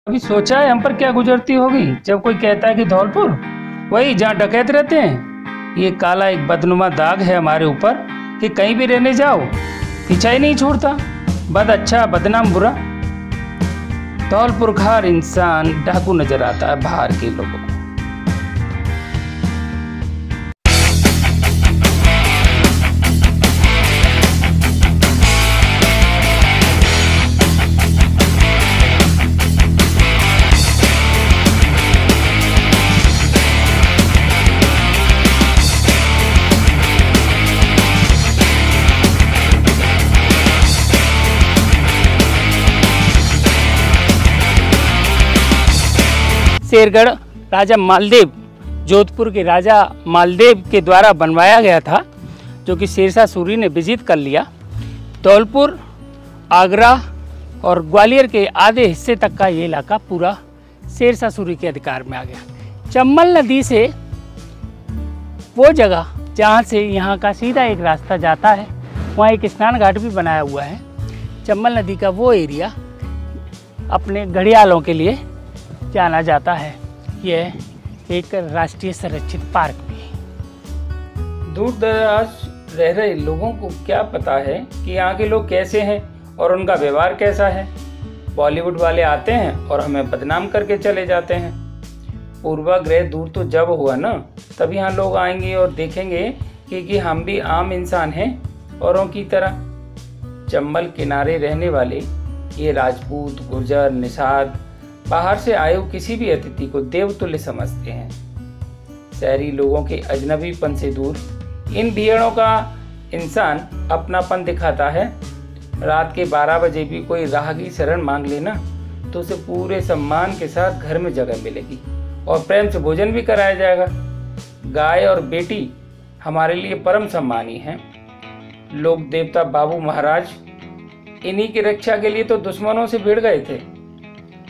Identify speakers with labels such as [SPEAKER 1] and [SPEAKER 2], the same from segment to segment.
[SPEAKER 1] कभी सोचा है हम पर क्या गुजरती होगी जब कोई कहता है कि धौलपुर वही जहाँ डकैत रहते हैं। ये काला एक बदनुमा दाग है हमारे ऊपर कि कहीं भी रहने जाओ पीछा ही नहीं छोड़ता। बद अच्छा बदनाम बुरा। धौलपुर का हर इंसान डाकू नजर आता है बाहर के लोगों को। शेरगढ़ राजा मालदेव, जोधपुर के राजा मालदेव के द्वारा बनवाया गया था, जो कि शेरशाह सूरी ने विजित कर लिया। धौलपुर, आगरा और ग्वालियर के आधे हिस्से तक का ये इलाका पूरा शेरशाह सूरी के अधिकार में आ गया। चंबल नदी से वो जगह जहाँ से यहाँ का सीधा एक रास्ता जाता है, वहाँ एक स्नान घाट भी बनाया हुआ है। चंबल नदी का वो एरिया अपने घड़ियालों के लिए जाना जाता है। यह एक राष्ट्रीय संरक्षित पार्क भी है। दूर दराज रह रहे लोगों को क्या पता है कि यहाँ के लोग कैसे हैं और उनका व्यवहार कैसा है। बॉलीवुड वाले आते हैं और हमें बदनाम करके चले जाते हैं। पूर्वाग्रह दूर तो जब हुआ ना, तब यहाँ लोग आएंगे और देखेंगे कि हम भी आम इंसान हैं औरों की तरह। चंबल किनारे रहने वाले ये राजपूत, गुर्जर, निषाद बाहर से आए हुए किसी भी अतिथि को देवतुल्य समझते हैं। शहरी लोगों के अजनबीपन से दूर इन भीड़ों का इंसान अपनापन दिखाता है। रात के 12 बजे भी कोई राह की शरण मांग लेना तो उसे पूरे सम्मान के साथ घर में जगह मिलेगी और प्रेम से भोजन भी कराया जाएगा। गाय और बेटी हमारे लिए परम सम्मानी हैं। लोक देवता बाबू महाराज इन्हीं की रक्षा के लिए तो दुश्मनों से भिड़ गए थे।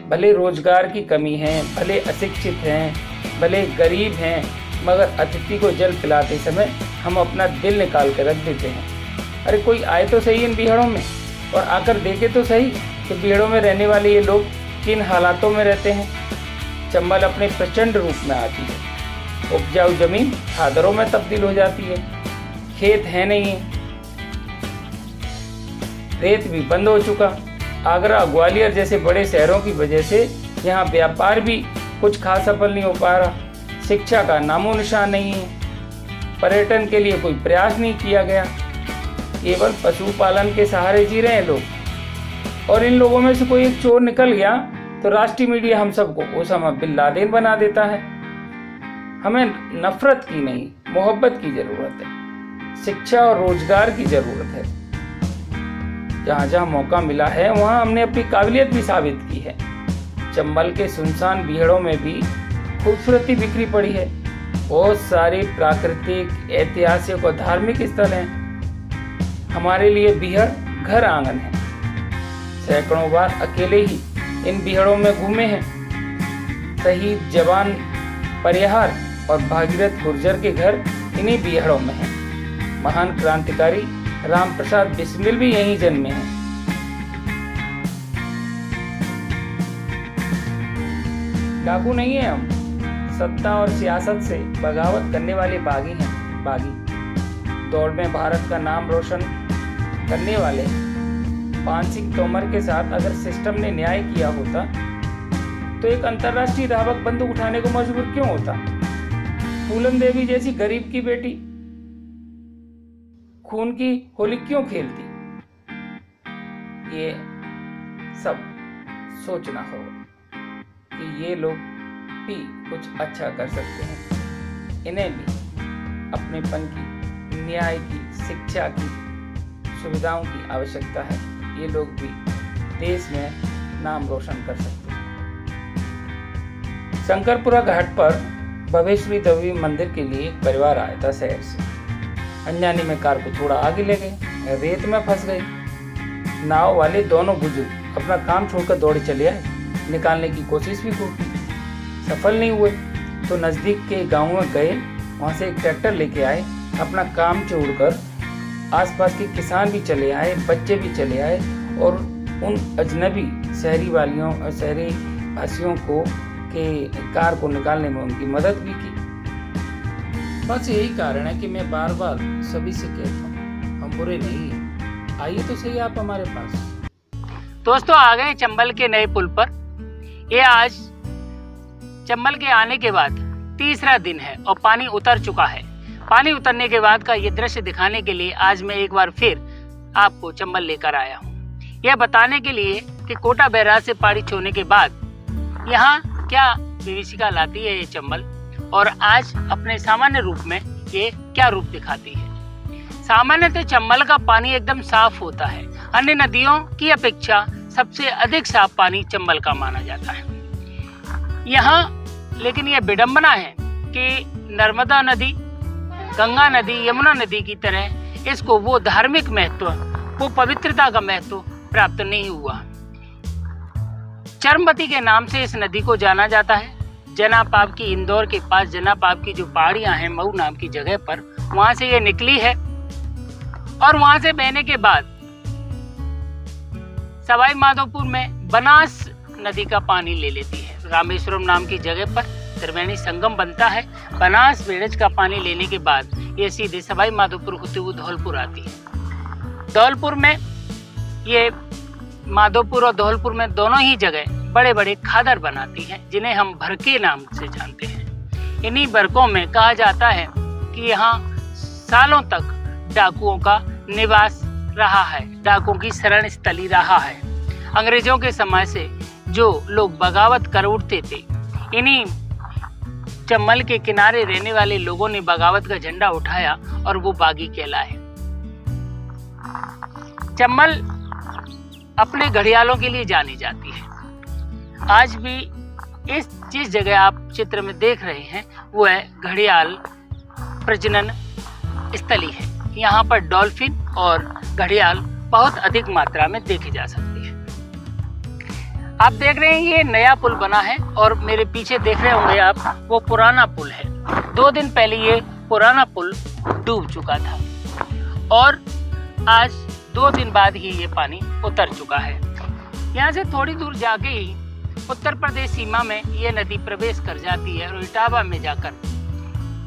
[SPEAKER 1] भले रोजगार की कमी है, भले अशिक्षित हैं, भले गरीब हैं, मगर अतिथि को जल पिलाते समय हम अपना दिल निकाल कर रख देते हैं। अरे कोई आए तो सही इन बिहड़ों में और आकर देखे तो सही कि बिहड़ों में रहने वाले ये लोग किन हालातों में रहते हैं। चंबल अपने प्रचंड रूप में आती है। उपजाऊ जमीन खादरों में तब्दील हो जाती है। खेत है नहीं, रेत भी बंद हो चुका। आगरा, ग्वालियर जैसे बड़े शहरों की वजह से यहाँ व्यापार भी कुछ खास सफल नहीं हो पा रहा। शिक्षा का नामो निशान नहीं है। पर्यटन के लिए कोई प्रयास नहीं किया गया। केवल पशुपालन के सहारे जी रहे हैं लोग। और इन लोगों में से कोई एक चोर निकल गया तो राष्ट्रीय मीडिया हम सबको ओसामा बिन लादेन बना देता है। हमें नफरत की नहीं, मोहब्बत की जरूरत है। शिक्षा और रोजगार की जरूरत है। जहाँ जहाँ मौका मिला है वहाँ हमने अपनी काबिलियत भी साबित की है। चंबल के सुनसान बीहड़ों में भी खूबसूरती बिखरी पड़ी है। बहुत सारे प्राकृतिक, ऐतिहासिक और धार्मिक स्थल हैं। हमारे लिए बीहड़ घर आंगन है। सैकड़ों बार अकेले ही इन बीहड़ों में घूमे हैं। शहीद जवान परिहार और भागीरथ गुर्जर के घर इन्हीं बीहड़ों में हैं। महान क्रांतिकारी राम प्रसाद बिस्मिल भी यहीं जन्मे हैं। डाकू नहीं है हम, सत्ता और सियासत से बगावत करने वाले बागी हैं। बागी दौड़ में भारत का नाम रोशन करने वाले पान सिंह तोमर के साथ अगर सिस्टम ने न्याय किया होता तो एक अंतर्राष्ट्रीय धावक बंदूक उठाने को मजबूर क्यों होता। फूलन देवी जैसी गरीब की बेटी खून की होली क्यों खेलती। ये सब सोचना होगा कि ये लोग भी कुछ अच्छा कर सकते हैं। इन्हें भी अपनेपन की, न्याय की, शिक्षा की, सुविधाओं की आवश्यकता है। ये लोग भी देश में नाम रोशन कर सकते हैं। शंकरपुरा घाट पर भवेश्वरी देवी मंदिर के लिए एक परिवार आया था शहर से। अनजाने में कार को थोड़ा आगे ले गए, रेत में फंस गई। नाव वाले दोनों बुजुर्ग अपना काम छोड़कर दौड़े चले आए। निकालने की कोशिश भी की, सफल नहीं हुए तो नज़दीक के गाँव में गए। वहाँ से एक ट्रैक्टर लेके आए। अपना काम छोड़कर आसपास के किसान भी चले आए, बच्चे भी चले आए और उन अजनबी शहरी वालियों, शहरी वासियों को के कार को निकालने में उनकी मदद भी की। बस यही कारण है कि मैं बार बार सभी से कहता हूँ, हम बुरे नहीं हैं, आइए तो सही आप हमारे पास। दोस्तों, आ गए चंबल के नए पुल पर। ये आज चंबल के आने के बाद तीसरा दिन है और पानी उतर चुका है। पानी उतरने के बाद का ये दृश्य दिखाने के लिए आज मैं एक बार फिर आपको चंबल लेकर आया हूँ, यह बताने के लिए कि कोटा बैराज से पानी छोड़ने के बाद यहाँ क्या विभीषिका लाती है ये चंबल, और आज अपने सामान्य रूप में ये क्या रूप दिखाती है। सामान्यतः चंबल का पानी एकदम साफ होता है। अन्य नदियों की अपेक्षा सबसे अधिक साफ पानी चंबल का माना जाता है। यहाँ लेकिन यह विडंबना है कि नर्मदा नदी, गंगा नदी, यमुना नदी की तरह इसको वो धार्मिक महत्व, वो पवित्रता का महत्व प्राप्त नहीं हुआ। चरमवती के नाम से इस नदी को जाना जाता है। जनापाब की, इंदौर के पास जनापाब की जो पहाड़ियां हैं, मऊ नाम की जगह पर, वहां से ये निकली है और वहां से बहने के बाद सवाई माधोपुर में बनास नदी का पानी ले लेती है। रामेश्वरम नाम की जगह पर त्रिवेणी संगम बनता है। बनास बेड़ज का पानी लेने के बाद ये सीधे सवाई माधोपुर होते हुए धौलपुर आती है। धौलपुर में ये माधोपुर और धौलपुर में दोनों ही जगह बड़े बड़े खादर बनाती हैं, जिन्हें हम भरके नाम से जानते हैं। इन्हीं भरकों में कहा जाता है कि यहाँ सालों तक डाकुओं का निवास रहा है, डाकुओं की शरण स्थली रहा है। अंग्रेजों के समय से जो लोग बगावत कर उठते थे, इन्हीं चंबल के किनारे रहने वाले लोगों ने बगावत का झंडा उठाया और वो बागी कहलाए। चंबल अपने घड़ियालों के लिए जानी जाती है। आज भी इस जिस जगह आप चित्र में देख रहे हैं वो है घड़ियाल प्रजनन स्थली है। यहाँ पर डॉल्फिन और घड़ियाल बहुत अधिक मात्रा में देखे जा सकते हैं। आप देख रहे हैं ये नया पुल बना है और मेरे पीछे देख रहे होंगे आप, वो पुराना पुल है। 2 दिन पहले ये पुराना पुल डूब चुका था और आज 2 दिन बाद ही ये पानी उतर चुका है। यहाँ से थोड़ी दूर जाके ही उत्तर प्रदेश सीमा में ये नदी प्रवेश कर जाती है और इटावा में जाकर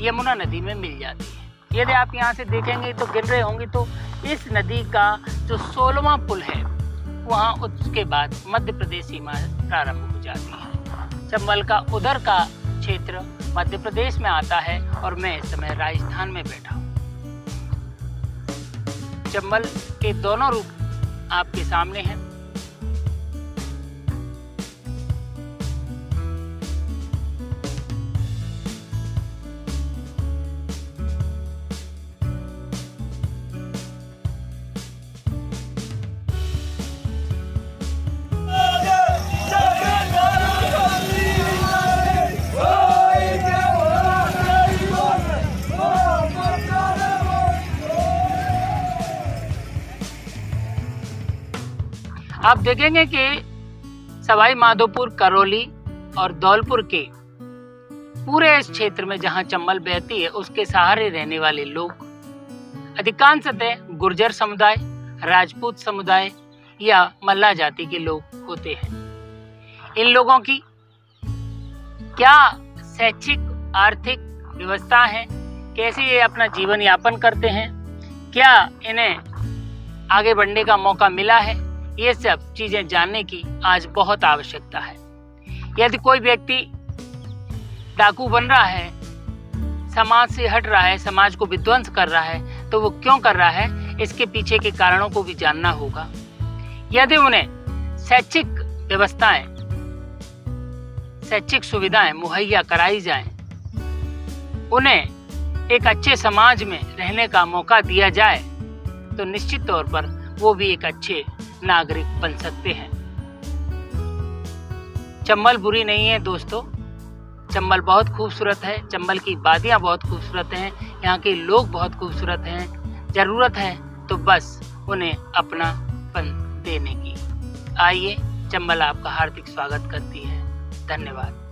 [SPEAKER 1] यमुना नदी में मिल जाती है। यदि आप यहाँ से देखेंगे तो गिन रहे होंगे तो इस नदी का जो 16वां पुल है, वहाँ उसके बाद मध्य प्रदेश सीमा प्रारंभ हो जाती है। चंबल का उधर का क्षेत्र मध्य प्रदेश में आता है और मैं इस समय राजस्थान में बैठा हूँ। चंबल के दोनों रूप आपके सामने हैं। आप देखेंगे कि सवाई माधोपुर, करौली और धौलपुर के पूरे इस क्षेत्र में जहां चंबल बहती है, उसके सहारे रहने वाले लोग अधिकांशतः गुर्जर समुदाय, राजपूत समुदाय या मल्ला जाति के लोग होते हैं। इन लोगों की क्या शैक्षिक आर्थिक व्यवस्था है, कैसे ये अपना जीवन यापन करते हैं, क्या इन्हें आगे बढ़ने का मौका मिला है, ये सब चीजें जानने की आज बहुत आवश्यकता है। यदि कोई व्यक्ति डाकू बन रहा है, समाज से हट रहा है, समाज को विध्वंस कर रहा है, तो वो क्यों कर रहा है, इसके पीछे के कारणों को भी जानना होगा। यदि उन्हें शैक्षिक व्यवस्थाएं, शैक्षिक सुविधाएं मुहैया कराई जाएं, उन्हें एक अच्छे समाज में रहने का मौका दिया जाए, तो निश्चित तौर पर वो भी एक अच्छे नागरिक बन सकते हैं। चंबल बुरी नहीं है दोस्तों, चंबल बहुत खूबसूरत है। चंबल की वादियां बहुत खूबसूरत हैं, यहाँ के लोग बहुत खूबसूरत हैं। जरूरत है तो बस उन्हें अपनापन देने की। आइए, चंबल आपका हार्दिक स्वागत करती है। धन्यवाद।